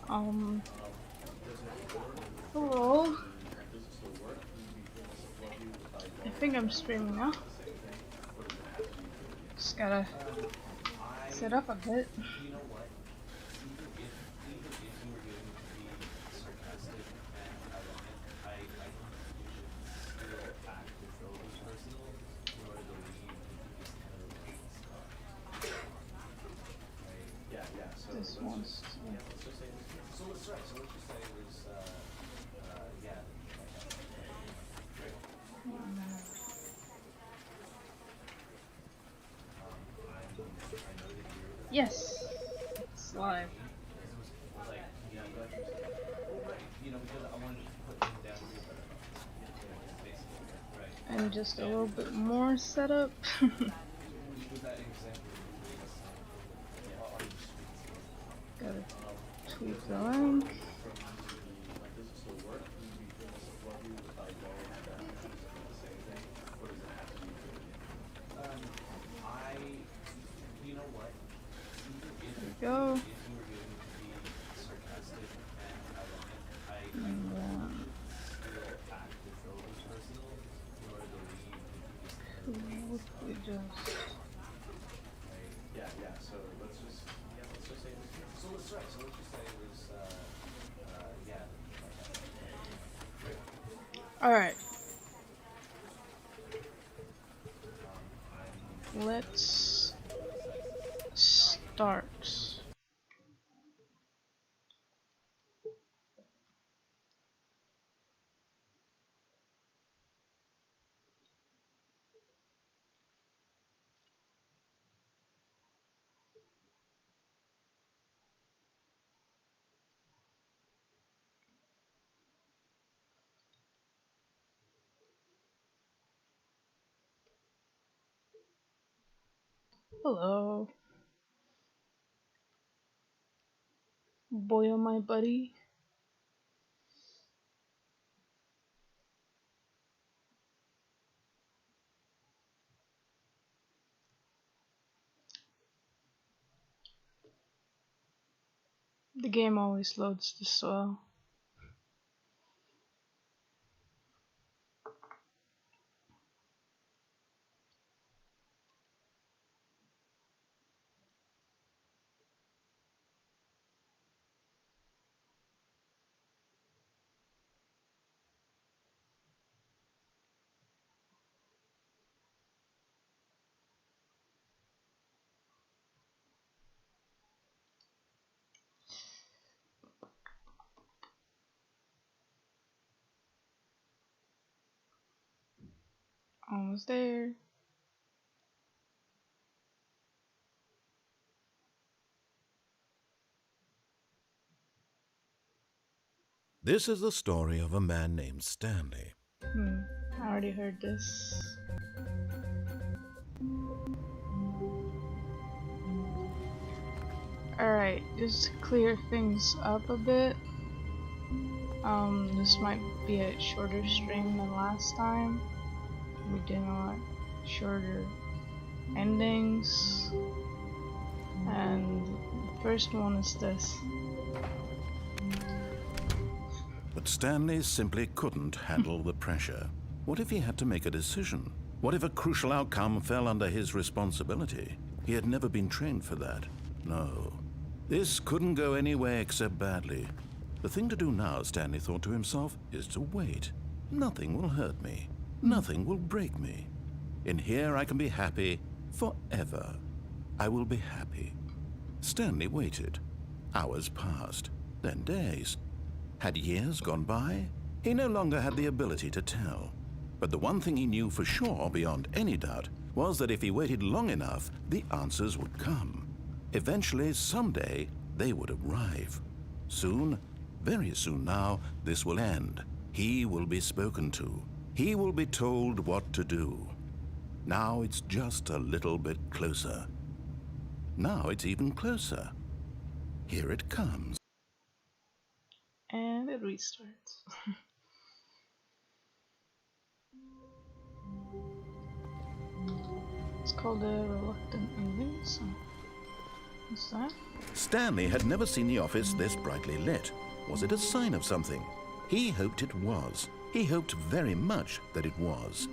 Um, hello. I think I'm streaming now. Just gotta set up a bit. This one's yes, it's live. And just a little bit more setup. Gotta tweak the link. There we go. And quickly just alright. Let's start. Hello, boy, oh my buddy. The game always loads this well. Almost there. This is the story of a man named Stanley. I already heard this. Alright, just to clear things up a bit. This might be a shorter stream than last time. We're doing a lot shorter endings. And the first one is this. But Stanley simply couldn't handle the pressure. What if he had to make a decision? What if a crucial outcome fell under his responsibility? He had never been trained for that. No. This couldn't go any way except badly. The thing to do now, Stanley thought to himself, is to wait. Nothing will hurt me. Nothing will break me. In here I can be happy forever. I will be happy. Stanley waited. Hours passed, then days. Had years gone by? He no longer had the ability to tell. But the one thing he knew for sure, beyond any doubt, was that if he waited long enough, the answers would come. Eventually, someday, they would arrive. Soon, very soon now, this will end. He will be spoken to. He will be told what to do. Now it's just a little bit closer. Now it's even closer. Here it comes. And it restarts. It's called a reluctant ending, so What's that? Stanley had never seen the office this brightly lit. Was it a sign of something? He hoped it was. He hoped very much that it was.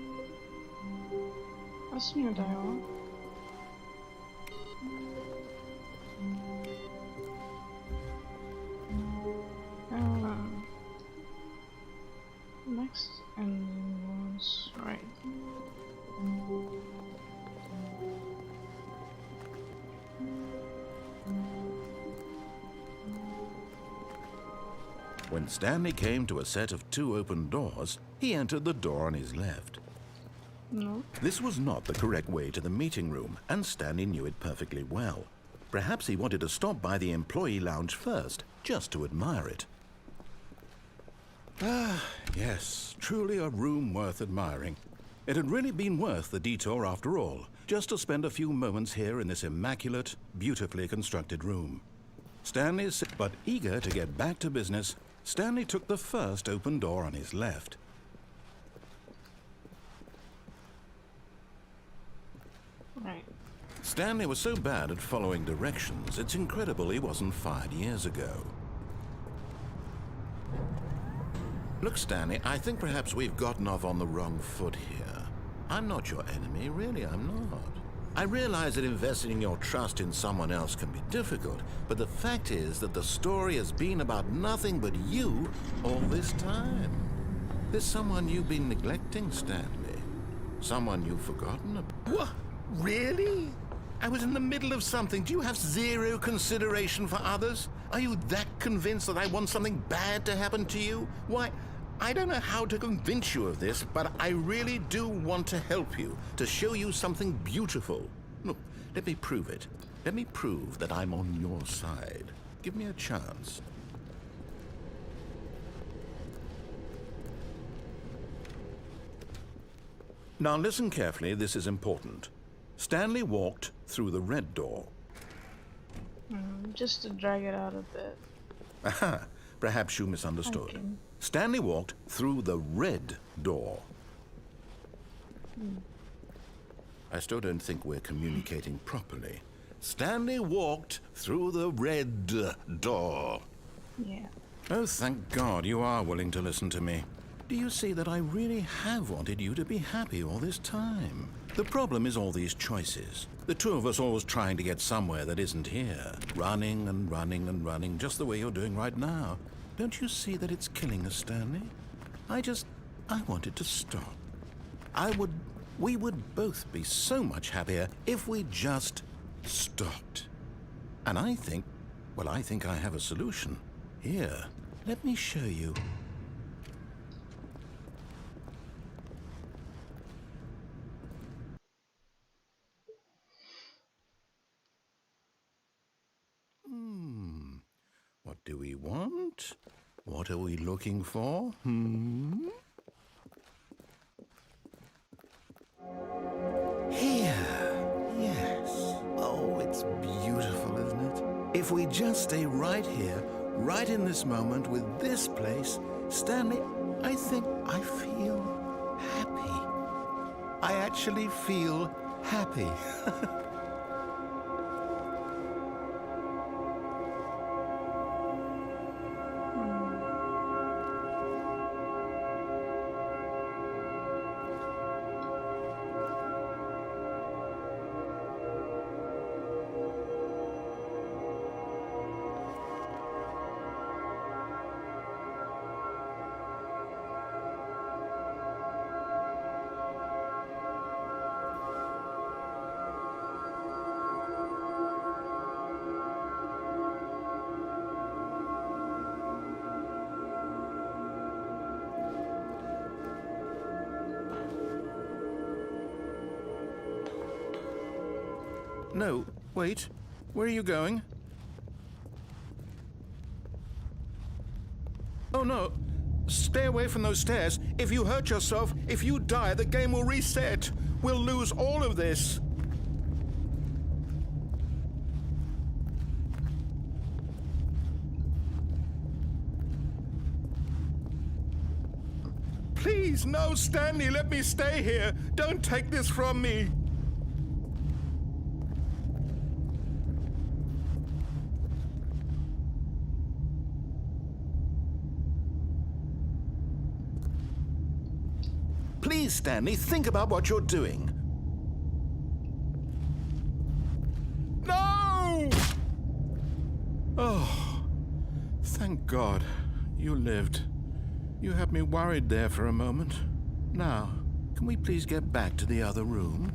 That's new dialogue. Next ending was right. When Stanley came to a set of 2 open doors, he entered the door on his left. No. This was not the correct way to the meeting room, and Stanley knew it perfectly well. Perhaps he wanted to stop by the employee lounge first, just to admire it. Ah, yes, truly a room worth admiring. It had really been worth the detour after all, just to spend a few moments here in this immaculate, beautifully constructed room. But eager to get back to business, Stanley took the first open door on his left. Right. Stanley was so bad at following directions, it's incredible he wasn't fired years ago. Look, Stanley, I think perhaps we've gotten off on the wrong foot here. I'm not your enemy, really, I'm not. I realize that investing your trust in someone else can be difficult, but the fact is that the story has been about nothing but you all this time. There's someone you've been neglecting, Stanley. Someone you've forgotten about. What? Really? I was in the middle of something. Do you have zero consideration for others? Are you that convinced that I want something bad to happen to you? Why, I don't know how to convince you of this, but I really do want to help you, to show you something beautiful. Look, let me prove it. Let me prove that I'm on your side. Give me a chance. Now listen carefully, this is important. Stanley walked through the red door. Just to drag it out a bit. Aha, perhaps you misunderstood. Okay. Stanley walked through the red door. I still don't think we're communicating properly. Stanley walked through the red door. Yeah. Oh, thank God you are willing to listen to me. Do you see that I really have wanted you to be happy all this time? The problem is all these choices. The two of us always trying to get somewhere that isn't here. Running and running and running, just the way you're doing right now. Don't you see that it's killing us, Stanley? I wanted to stop. We would both be so much happier if we just stopped. And I think I have a solution. Here, let me show you. What do we want? What are we looking for? Here. Yes. Oh, it's beautiful, isn't it? If we just stay right here, right in this moment with this place, Stanley, I think I feel happy. I actually feel happy. No, wait. Where are you going? Oh, no. Stay away from those stairs. If you hurt yourself, if you die, the game will reset. We'll lose all of this. Please, no, Stanley, let me stay here. Don't take this from me. Please, Stanley, think about what you're doing. No! Oh, thank God. You lived. You had me worried there for a moment. Now, can we please get back to the other room?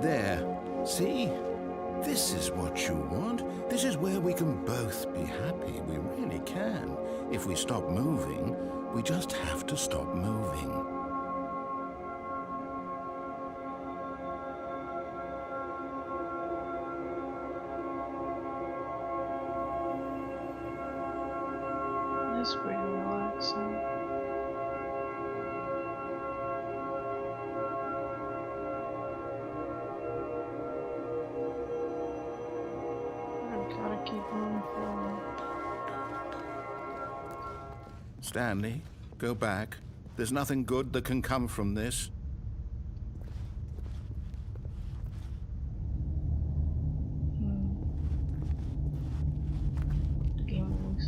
There. See? This is what you want. This is where we can both be happy. We really can. If we stop moving, we just have to stop moving. That's pretty relaxing. Gotta keep moving forward. Stanley, go back. There's nothing good that can come from this.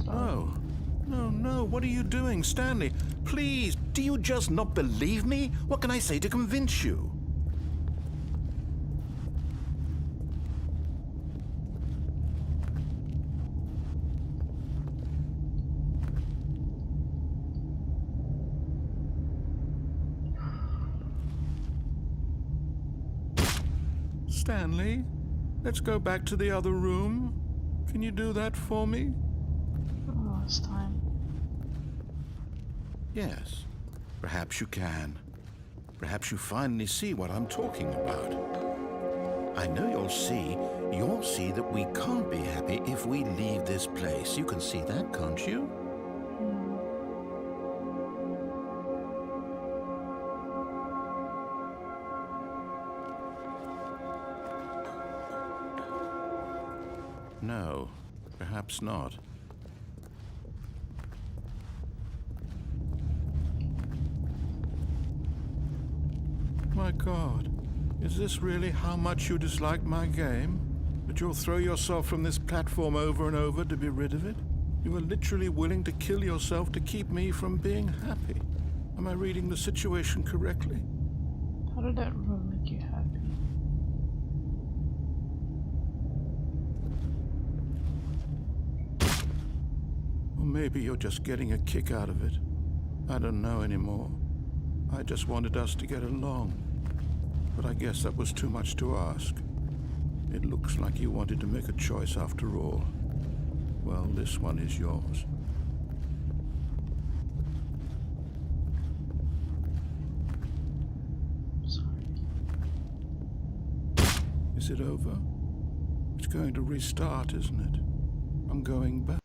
Oh, no, what are you doing, Stanley? Please, do you just not believe me? What can I say to convince you? Stanley, let's go back to the other room. Can you do that for me? Last time. Yes, perhaps you can. Perhaps you finally see what I'm talking about. I know you'll see that we can't be happy if we leave this place. You can see that, can't you? No, perhaps not. My God, is this really how much you dislike my game? That you'll throw yourself from this platform over and over to be rid of it? You are literally willing to kill yourself to keep me from being happy. Am I reading the situation correctly? How did that room make you happy? Or maybe you're just getting a kick out of it. I don't know anymore. I just wanted us to get along. But I guess that was too much to ask. It looks like you wanted to make a choice after all. Well, this one is yours. Sorry. Is it over? It's going to restart, isn't it? I'm going back.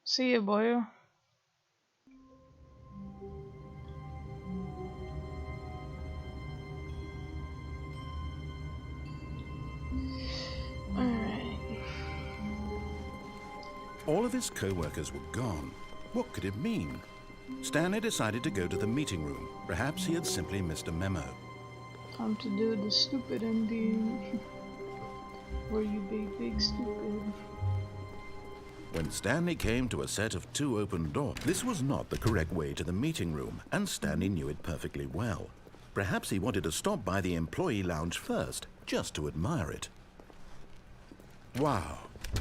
See ya, boyo. All of his co-workers were gone. What could it mean? Stanley decided to go to the meeting room. Perhaps he had simply missed a memo. Time to do the stupid ending. Where you big stupid. When Stanley came to a set of 2 open doors, this was not the correct way to the meeting room, and Stanley knew it perfectly well. Perhaps he wanted to stop by the employee lounge first, just to admire it. Wow.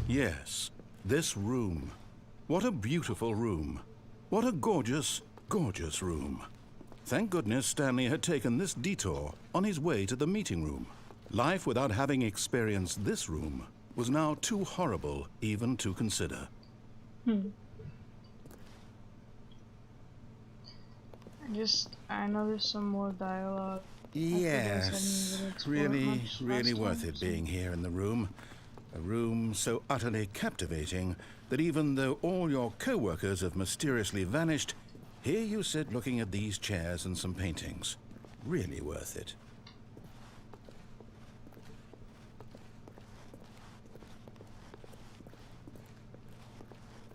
Yes. This room. What a beautiful room. What a gorgeous, gorgeous room. Thank goodness Stanley had taken this detour on his way to the meeting room. Life without having experienced this room was now too horrible even to consider. I know there's some more dialogue. Yes, really worth it being here in the room. A room so utterly captivating that even though all your co-workers have mysteriously vanished, here you sit looking at these chairs and some paintings. Really worth it.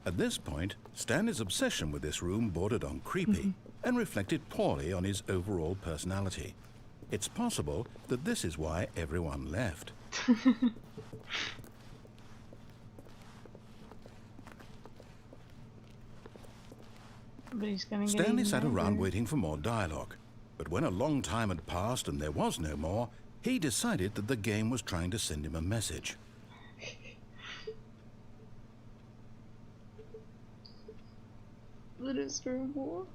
At this point, Stanley's obsession with this room bordered on creepy and reflected poorly on his overall personality. It's possible that this is why everyone left. But he's gonna get Stanley eaten sat around anyway. waiting for more dialogue. But when a long time had passed and there was no more, he decided that the game was trying to send him a message. But is there more?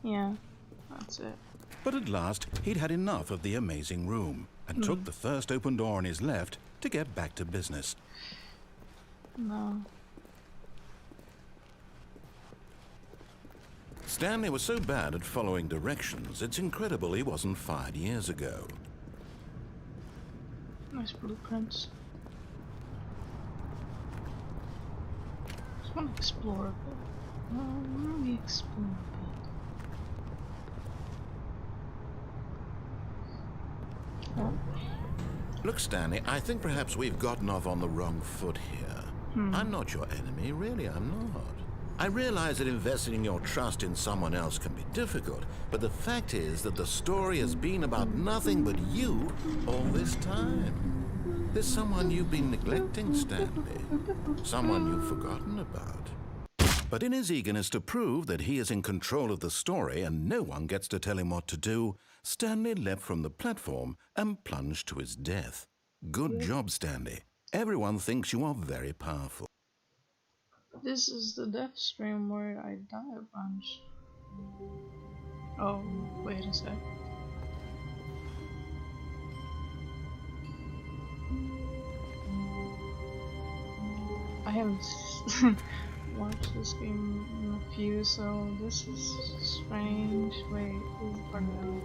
Yeah, that's it. But at last, he'd had enough of the amazing room and took the first open door on his left to get back to business. No. Stanley was so bad at following directions, it's incredible he wasn't fired years ago. Nice blueprints. Just want to explore a bit. Really explore a bit. Oh. Look, Stanley, I think perhaps we've gotten off on the wrong foot here. I'm not your enemy, really, I'm not. I realize that investing your trust in someone else can be difficult, but the fact is that the story has been about nothing but you all this time. There's someone you've been neglecting, Stanley. Someone you've forgotten about. But in his eagerness to prove that he is in control of the story and no one gets to tell him what to do, Stanley leapt from the platform and plunged to his death. Good job, Stanley. Everyone thinks you are very powerful. This is the death stream where I die a bunch. Oh, wait a sec. I haven't watched this game in a few, so this is strange. Wait, this is part of it.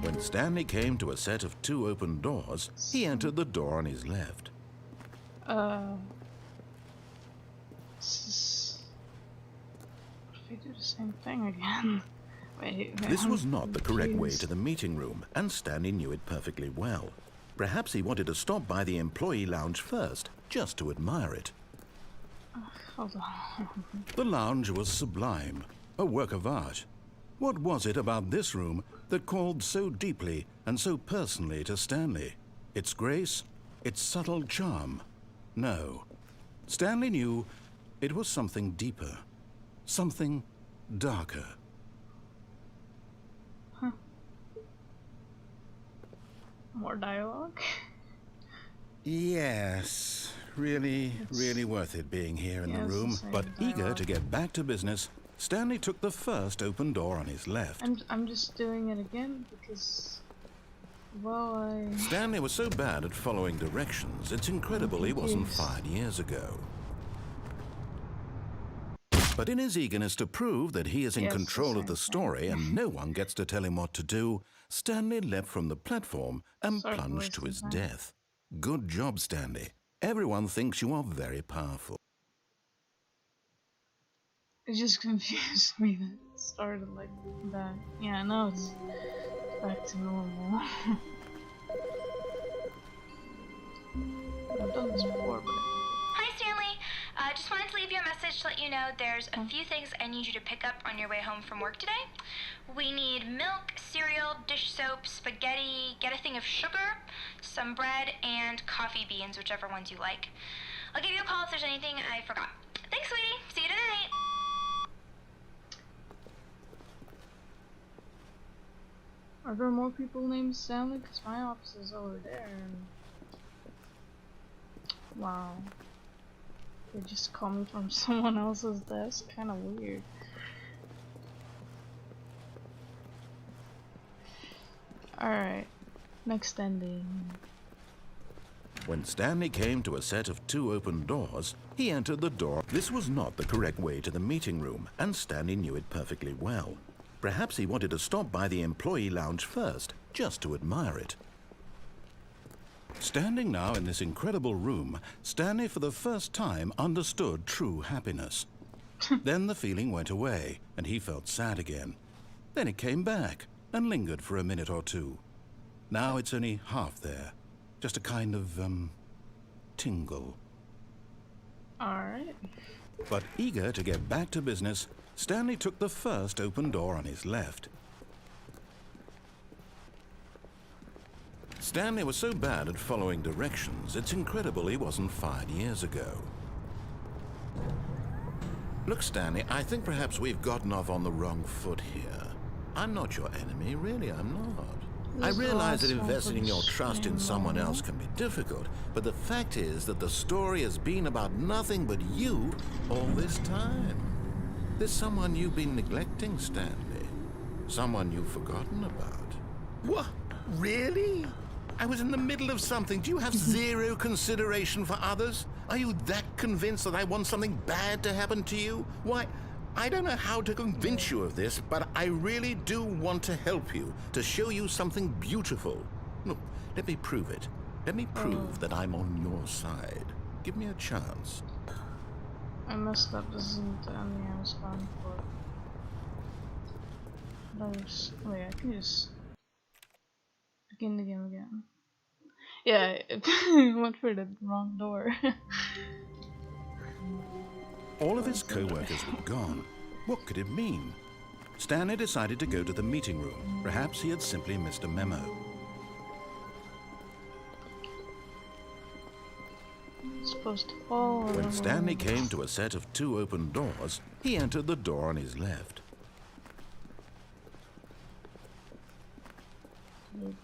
When Stanley came to a set of 2 open doors, he entered the door on his left. What if I do the same thing again? Wait, This was not the correct way confused. to the meeting room, and Stanley knew it perfectly well. Perhaps he wanted to stop by the employee lounge first, just to admire it. Hold on. The lounge was sublime, a work of art. What was it about this room that called so deeply and so personally to Stanley? Its grace? Its subtle charm? No. Stanley knew it was something deeper, something darker. More dialogue? Yes, really worth it being here in Yeah, the it's the room. same But eager dialogue. to get back to business, Stanley took the first open door on his left. I'm just doing it again because, well, I... Stanley was so bad at following directions, it's incredible he wasn't confused. fired years ago. But in his eagerness to prove that he is in Yes, the control of the same story and no one gets to tell him what to do, Stanley leapt from the platform and Sorry for plunged to his wasting time. death. Good job, Stanley. Everyone thinks you are very powerful. It just confused me that it started like that. Yeah, now it's back to normal. I've done this before, but Hi, Stanley. Just wanted to leave you a message to let you know there's a few things I need you to pick up on your way home from work today. We need milk, cereal, dish soap, spaghetti, get a thing of sugar, some bread, and coffee beans, whichever ones you like. I'll give you a call if there's anything I forgot. Thanks, sweetie. See you tonight. are there more people named Stanley? Because my office is over there. And... wow. They just call me from someone else's desk. Kind of weird. Alright. Next ending. When Stanley came to a set of 2 open doors, he entered the door. This was not the correct way to the meeting room, and Stanley knew it perfectly well. Perhaps he wanted to stop by the employee lounge first, just to admire it. Standing now in this incredible room, Stanley for the first time understood true happiness. Then the feeling went away, and he felt sad again. Then it came back, and lingered for a minute or two. Now it's only half there. Just a kind of, tingle. Alright. But eager to get back to business, Stanley took the first open door on his left. Stanley was so bad at following directions, it's incredible he wasn't fired years ago. Look, Stanley, I think perhaps we've gotten off on the wrong foot here. I'm not your enemy, really, I'm not. I realize that investing your trust in someone else can be difficult, but the fact is that the story has been about nothing but you all this time. There's someone you've been neglecting, Stanley. Someone you've forgotten about. What? Really? I was in the middle of something. Do you have zero consideration for others? Are you that convinced that I want something bad to happen to you? Why, I don't know how to convince you of this, but I really do want to help you, to show you something beautiful. Look, let me prove it. Let me prove that I'm on your side. Give me a chance. I messed up. This isn't the ending I was going for. Wait, I can just begin the game again. Yeah, I went for the wrong door. All of his co-workers were gone. What could it mean? Stanley decided to go to the meeting room. Perhaps he had simply missed a memo. It's supposed to fall. When Stanley came to a set of 2 open doors, he entered the door on his left.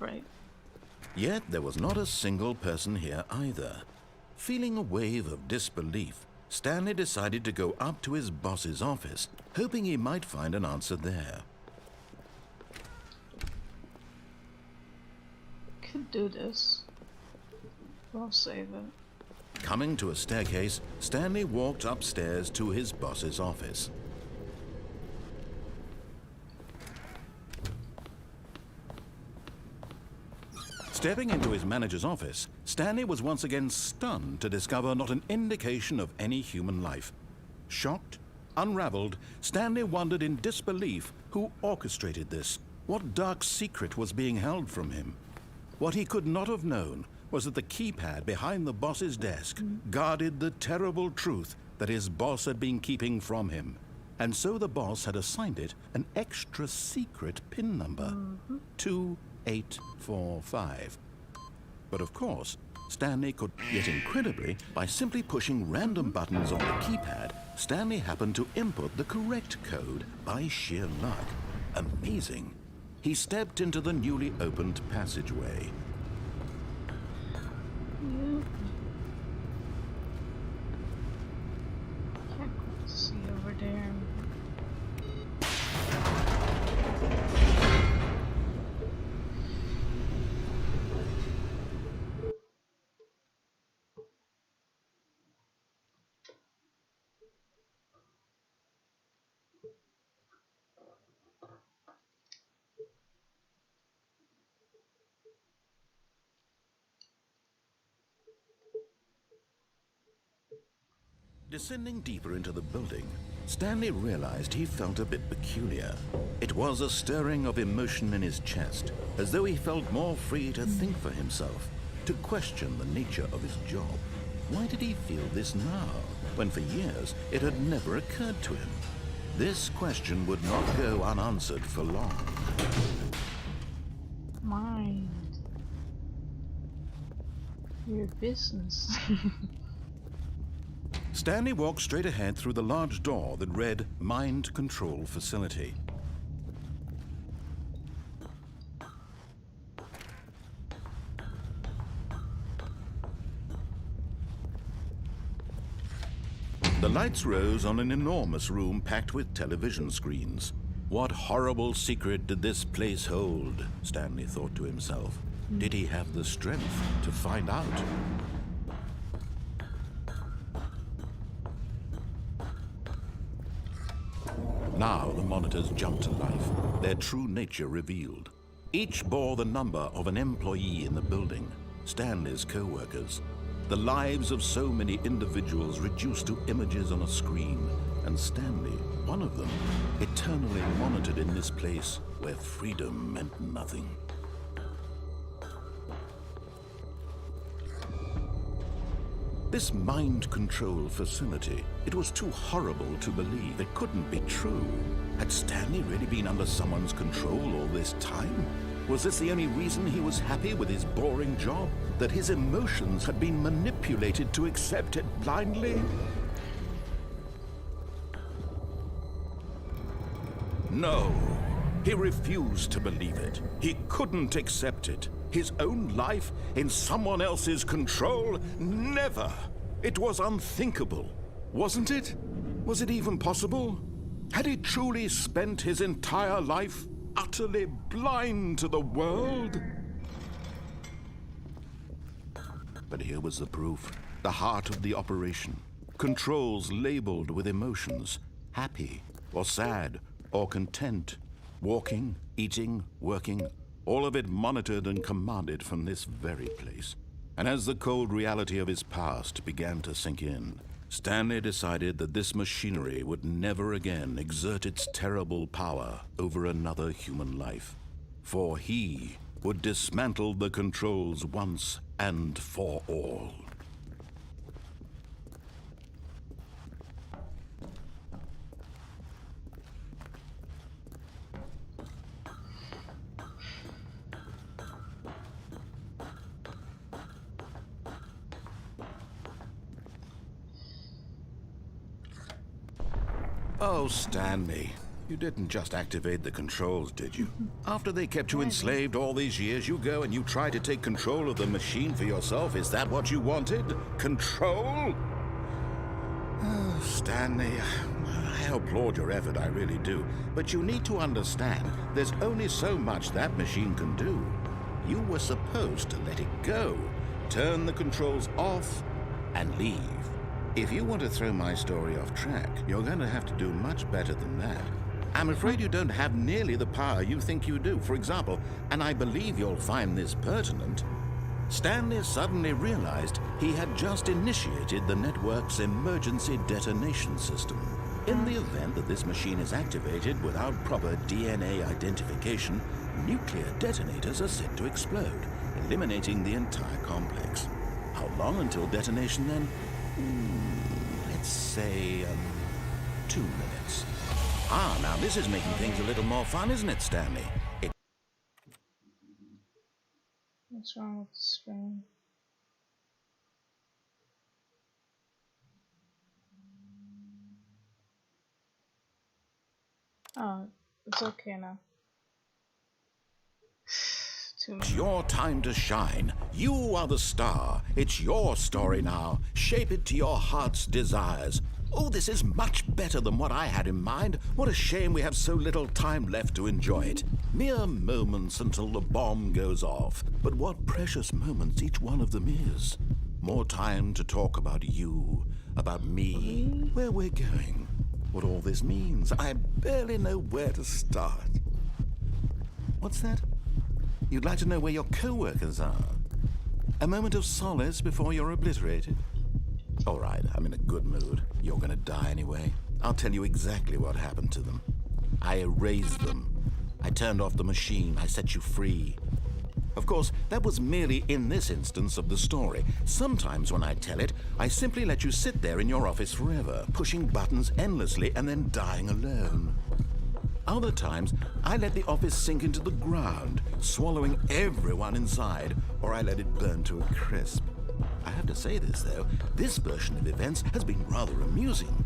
Right. Yet there was not a single person here either. Feeling a wave of disbelief, Stanley decided to go up to his boss's office, hoping he might find an answer there. Could do this. I'll save it. Coming to a staircase, Stanley walked upstairs to his boss's office. Stepping into his manager's office, Stanley was once again stunned to discover not an indication of any human life. Shocked, unraveled, Stanley wondered in disbelief who orchestrated this. What dark secret was being held from him? What he could not have known was that the keypad behind the boss's desk guarded the terrible truth that his boss had been keeping from him. And so the boss had assigned it an extra secret PIN number, 2845. But of course, Stanley could, yet incredibly, by simply pushing random buttons on the keypad, Stanley happened to input the correct code by sheer luck. Amazing. He stepped into the newly opened passageway. Can't quite see over there. Descending deeper into the building, Stanley realized he felt a bit peculiar. It was a stirring of emotion in his chest, as though he felt more free to think for himself, to question the nature of his job. Why did he feel this now, when for years it had never occurred to him? This question would not go unanswered for long. Mind your business. Stanley walked straight ahead through the large door that read Mind Control Facility. The lights rose on an enormous room packed with television screens. What horrible secret did this place hold? Stanley thought to himself. Did he have the strength to find out? Now the monitors jumped to life, their true nature revealed. Each bore the number of an employee in the building, Stanley's co-workers. The lives of so many individuals reduced to images on a screen, and Stanley, one of them, eternally monitored in this place where freedom meant nothing. This mind control facility, it was too horrible to believe. It couldn't be true. Had Stanley really been under someone's control all this time? Was this the only reason he was happy with his boring job? That his emotions had been manipulated to accept it blindly? No. He refused to believe it. He couldn't accept it. His own life in someone else's control? Never! It was unthinkable. Wasn't it? Was it even possible? Had he truly spent his entire life utterly blind to the world? But here was the proof. The heart of the operation. Controls labeled with emotions. Happy, or sad, or content. Walking, eating, working. All of it monitored and commanded from this very place. And as the cold reality of his past began to sink in, Stanley decided that this machinery would never again exert its terrible power over another human life. For he would dismantle the controls once and for all. Oh, Stanley, you didn't just activate the controls, did you? After they kept you enslaved all these years, you go and you try to take control of the machine for yourself. Is that what you wanted? Control? Oh, Stanley, I applaud your effort, I really do. But you need to understand, there's only so much that machine can do. You were supposed to let it go, turn the controls off, and leave. If you want to throw my story off track, you're going to have to do much better than that. I'm afraid you don't have nearly the power you think you do. For example, and I believe you'll find this pertinent, Stanley suddenly realized he had just initiated the network's emergency detonation system. In the event that this machine is activated without proper DNA identification, nuclear detonators are set to explode, eliminating the entire complex. How long until detonation then? Let's say, 2 minutes. Ah, now this is making things a little more fun, isn't it, Stanley? What's wrong with the screen? Oh, it's okay now. It's your time to shine. You are the star. It's your story now. Shape it to your heart's desires. Oh, this is much better than what I had in mind. What a shame we have so little time left to enjoy it. Mere moments until the bomb goes off. But what precious moments each one of them is. More time to talk about you, about me, where we're going, what all this means. I barely know where to start. What's that? You'd like to know where your co-workers are? A moment of solace before you're obliterated? All right, I'm in a good mood. You're gonna die anyway. I'll tell you exactly what happened to them. I erased them. I turned off the machine. I set you free. Of course, that was merely in this instance of the story. Sometimes when I tell it, I simply let you sit there in your office forever, pushing buttons endlessly and then dying alone. Other times, I let the office sink into the ground, swallowing everyone inside, or I let it burn to a crisp. I have to say this, though, this version of events has been rather amusing.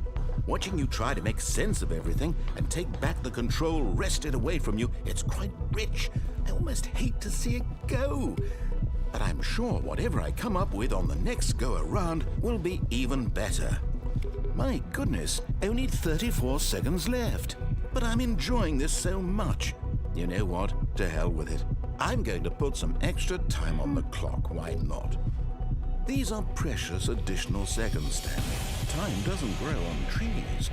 Watching you try to make sense of everything and take back the control wrested away from you, it's quite rich. I almost hate to see it go. But I'm sure whatever I come up with on the next go-around will be even better. My goodness, only 34 seconds left. But I'm enjoying this so much. You know what? To hell with it. I'm going to put some extra time on the clock. Why not? These are precious additional seconds, Stanley. Time doesn't grow on trees.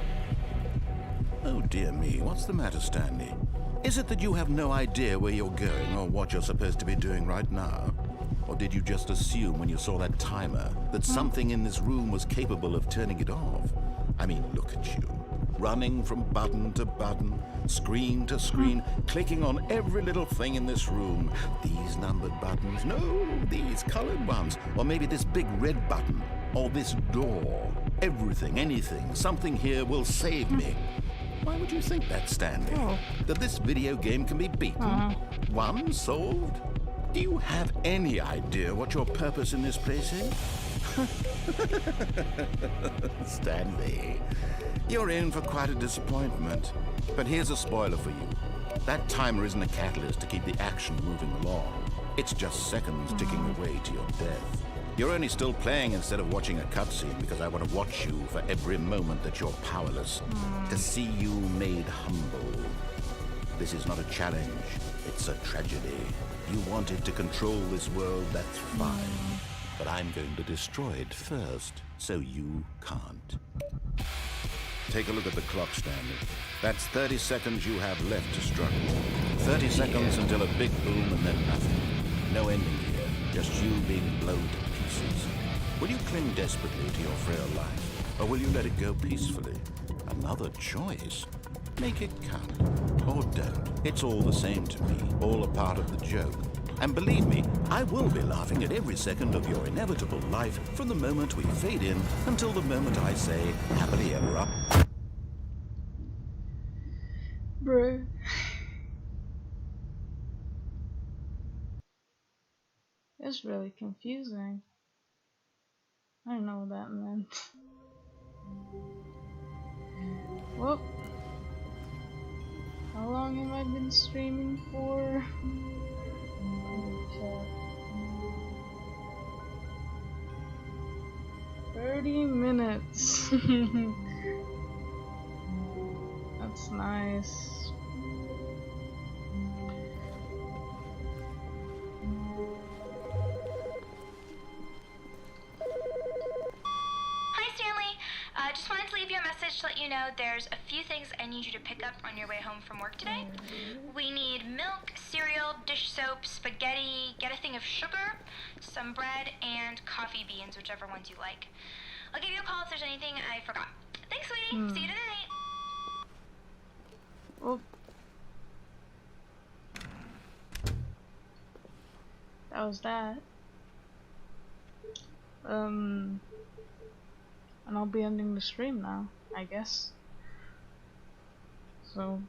Oh dear me, what's the matter, Stanley? Is it that you have no idea where you're going or what you're supposed to be doing right now? Or did you just assume when you saw that timer that something in this room was capable of turning it off? I mean, look at you. Running from button to button, screen to screen, clicking on every little thing in this room. These numbered buttons, no, these colored ones, or maybe this big red button. or this door. Everything, anything, something here will save me. Why would you think that, Stanley? Oh. That this video game can be beaten? Won? Solved? Do you have any idea what your purpose in this place is? Stanley, you're in for quite a disappointment. But here's a spoiler for you. That timer isn't a catalyst to keep the action moving along. It's just seconds ticking away to your death. You're only still playing instead of watching a cutscene because I want to watch you for every moment that you're powerless. To see you made humble. This is not a challenge. It's a tragedy. You wanted to control this world, that's fine. But I'm going to destroy it first, so you can't. Take a look at the clock, Stanley. That's 30 seconds you have left to struggle. 30 seconds until a big boom and then nothing. No ending here, just you being blown to pieces. Will you cling desperately to your frail life, or will you let it go peacefully? Another choice. Make it count, or don't. It's all the same to me, all a part of the joke. And believe me, I will be laughing at every second of your inevitable life from the moment we fade in until the moment I say, happily ever up. Bruh. It's really confusing. I don't know what that meant. Whoop. How long have I been streaming for? Okay. 30 minutes. That's nice. Hi, Stanley. Just wanted to leave you a message to let you know there's a few things I need you to pick up on your way home from work today. We need milk, cereal, dish soap, spaghetti, get a thing of sugar, some bread, and coffee beans, whichever ones you like. I'll give you a call if there's anything I forgot. Thanks, sweetie. See you tonight. Oh. That was that. And I'll be ending the stream now, I guess. So